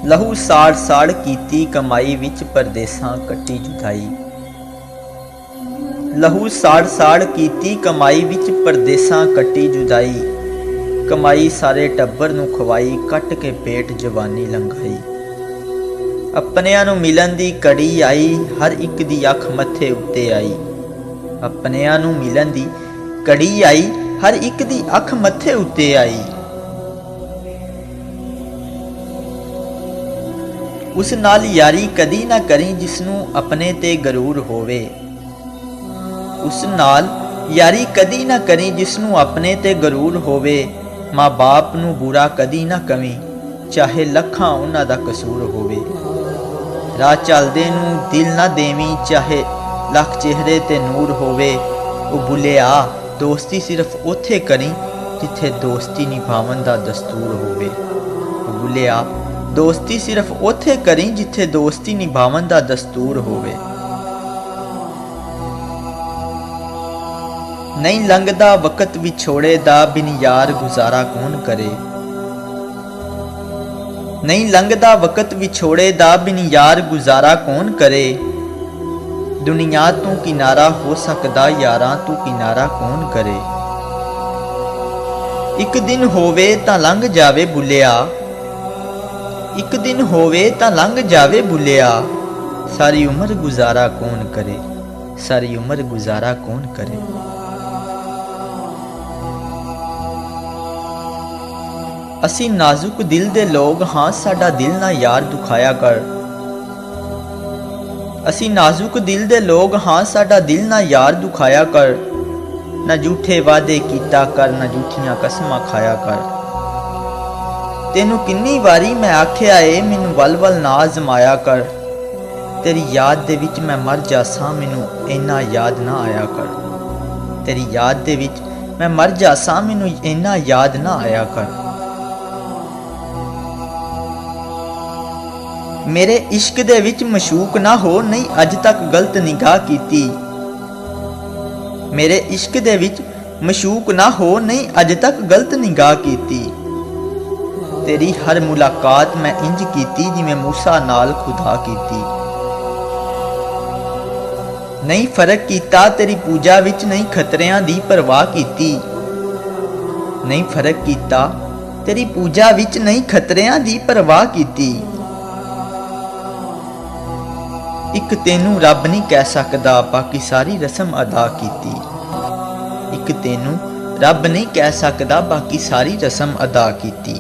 लहू साड़ साड़ कीती कमाई विच परदेसां कट्टी जुदाई। लहू साड़ साड़ कीती कमाई विच परदेसां कट्टी जुदाई। कमाई सारे टब्बर नूं खवाई कट के पेट जवानी लंघाई। अपनियां नूं मिलन दी कड़ी आई हर एक दी अख मत्थे उत्ते आई। अपनियां नूं मिलन दी कड़ी आई हर एक दी अख मत्थे उत्ते आई। उस नाल यारी कदी ना करी जिसनूं अपने ते गरूर होवे। उस नाल यारी कदी ना करी जिसनूं अपने ते गरूर होवे। माँ बाप नूं बुरा कदी ना कवी चाहे लखां उन्हां दा कसूर होवे। राह चलदे नूं दिल ना देवी चाहे लख चेहरे ते नूर होवे। ओ बुलिया दोस्ती सिर्फ उत्थे करी जिथे दोस्ती निभावन दा दस्तूर होवे। ओ बुलिया दोस्ती सिर्फ उत्थे करी जिथे दोस्ती निभावन दा दस्तूर होवे। नहीं लंघदा वक्त विछोड़े दा बिन यार गुजारा कौन करे। नहीं लंघदा वक्त विछोड़े दा बिन यार गुजारा कौन करे। दुनिया तू किनारा हो सकदा यारां तू किनारा कौन करे। एक दिन होवे तां लंघ जावे बुलिया। एक दिन होवे तां लंघ जावे बुलिया। सारी उम्र गुजारा कौन करे। सारी उम्र गुजारा कौन करे। असी नाजुक दिल दे लोग हाँ साडा दिल ना यार दुखाया कर। असी नाजुक दिल दे लोग हाँ साडा दिल ना यार दुखाया कर। ना झूठे वादे कीता कर ना झूठियां कसमां खाया कर। तेनू किन्नी वारी मैं आख्या ए मैनू वल वल ना आजमाया कर। तेरी याद दे विच मैं मर जासां मैनू इन्ना याद ना आया कर। तेरी याद दे विच मैं मर जासां मैनू इन्ना याद ना आया कर। मेरे इश्क दे विच मशूक ना हो नहीं अज तक गलत निगाह कीती। मेरे इश्क दे विच मशूक ना हो नहीं अज तक गलत निगाह कीती। तेरी हर मुलाकात मैं इंज कीती जिवें मूसा नाल खुदा कीती। नहीं फर्क कीता तेरी पूजा विच नहीं खतरियां दी परवाह कीती। नहीं फर्क कीता तेरी पूजा विच नहीं खतरियां दी परवाह कीती। एक तेनू रब नहीं कह सकदा बाकी सारी रस्म अदा कीती। एक तेनू रब नहीं कह सकदा बाकी सारी रस्म अदा कीती।